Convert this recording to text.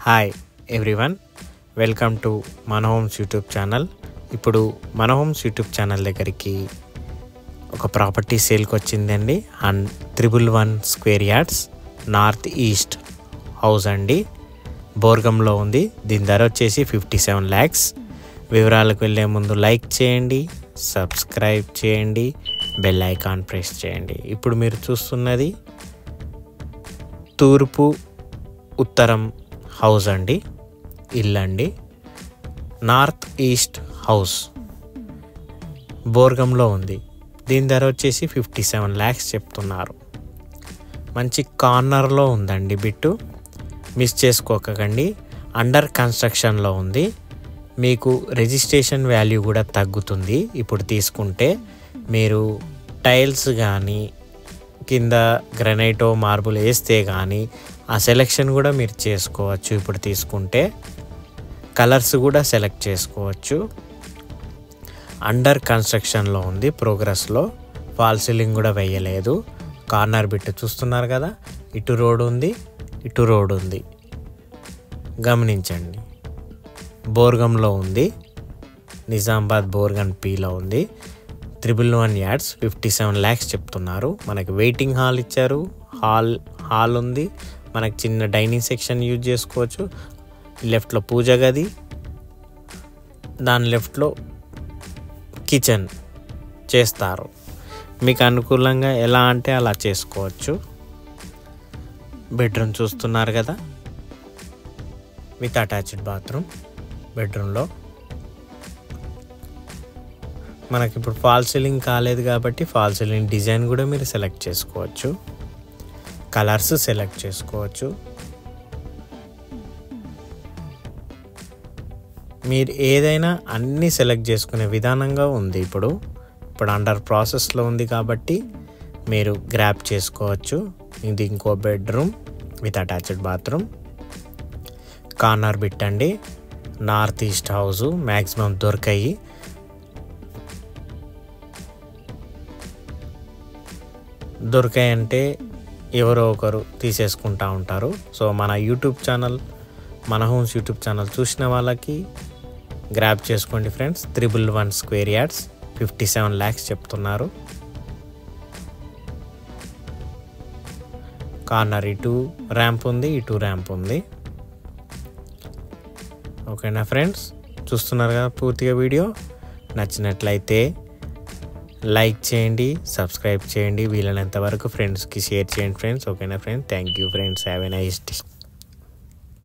Hi everyone, welcome to మన homes YouTube channel. ఇప్పుడు మన హోమ్స్ యూట్యూబ్ ఛానల్ దగ్గరికి ఒక ప్రాపర్టీ సేల్కి వచ్చిందండి. 111 square yards north east house అండి, బోర్గంలో ఉంది. దీని ధర వచ్చేసి 57 lakhs. వివరాలకు వెళ్ళే ముందు లైక్ చేయండి, సబ్స్క్రైబ్ చేయండి, బెల్ ఐకాన్ ప్రెస్ చేయండి. ఇప్పుడు మీరు చూస్తున్నది తూర్పు ఉత్తరం హౌస్ అండి, ఇల్లండి. నార్త్ ఈస్ట్ హౌస్ బోర్గంలో ఉంది. దీని ధర వచ్చేసి 57 lakhs చెప్తున్నారు. మంచి కార్నర్లో ఉందండి బిట్టు, మిస్ చేసుకోకండి. అండర్ కన్స్ట్రక్షన్లో ఉంది. మీకు రిజిస్ట్రేషన్ వాల్యూ కూడా తగ్గుతుంది. ఇప్పుడు తీసుకుంటే మీరు టైల్స్ కానీ కింద గ్రనైటో మార్బుల్ వేస్తే కానీ ఆ సెలెక్షన్ కూడా మీరు చేసుకోవచ్చు. ఇప్పుడు తీసుకుంటే కలర్స్ కూడా సెలెక్ట్ చేసుకోవచ్చు. అండర్ కన్స్ట్రక్షన్లో ఉంది, ప్రోగ్రెస్లో. ఫాల్ సీలింగ్ కూడా వేయలేదు. కార్నర్ బిట్ చూస్తున్నారు కదా, ఇటు రోడ్ ఉంది, ఇటు రోడ్ ఉంది, గమనించండి. బోర్గంలో ఉంది, నిజామాబాద్ బోర్గన్ పీలో ఉంది. 111 yards 57 lakhs చెప్తున్నారు. మనకి వెయిటింగ్ హాల్ ఇచ్చారు, హాల్ ఉంది. మనకి చిన్న డైనింగ్ సెక్షన్ యూజ్ చేసుకోవచ్చు. లెఫ్ట్లో పూజ గది, దాని లెఫ్ట్లో కిచెన్ చేస్తారు. మీకు అనుకూలంగా ఎలా అంటే అలా చేసుకోవచ్చు. బెడ్రూమ్ చూస్తున్నారు కదా, విత్ అటాచ్డ్ బాత్రూమ్. బెడ్రూమ్లో మనకి ఇప్పుడు ఫాల్ సీలింగ్ కాలేదు కాబట్టి ఫాల్ సీలింగ్ డిజైన్ కూడా మీరు సెలెక్ట్ చేసుకోవచ్చు. కలర్స్ సెలెక్ట్ చేసుకోవచ్చు. మీరు ఏదైనా అన్నీ సెలెక్ట్ చేసుకునే విధానంగా ఉంది. ఇప్పుడు అండర్ ప్రాసెస్లో ఉంది కాబట్టి మీరు గ్రాప్ చేసుకోవచ్చు. ఇది ఇంకో bedroom with attached bathroom. Corner bit అండి, నార్త్ ఈస్ట్ హౌస్. మ్యాక్సిమం దొరకాయి. దొరికాయంటే ఎవరో ఒకరు తీసేసుకుంటూ ఉంటారు. సో మన యూట్యూబ్ ఛానల్, మన హోమ్స్ యూట్యూబ్ ఛానల్ చూసిన వాళ్ళకి గ్రాప్ చేసుకోండి ఫ్రెండ్స్. 111 స్క్వేర్ యార్డ్స్ 57 lakhs చెప్తున్నారు. కార్నర్ ఇటు ర్యాంప్ ఉంది, ఇటు ర్యాంప్ ఉంది. ఓకేనా ఫ్రెండ్స్, చూస్తున్నారు కదా పూర్తిగా వీడియో. నచ్చినట్లయితే లైక్ చేయండి, సబ్స్క్రైబ్ చేయండి, వీలైనంత వరకు ఫ్రెండ్స్కి షేర్ చేయండి ఫ్రెండ్స్. ఓకేనా friends, thank you friends, have a nice day.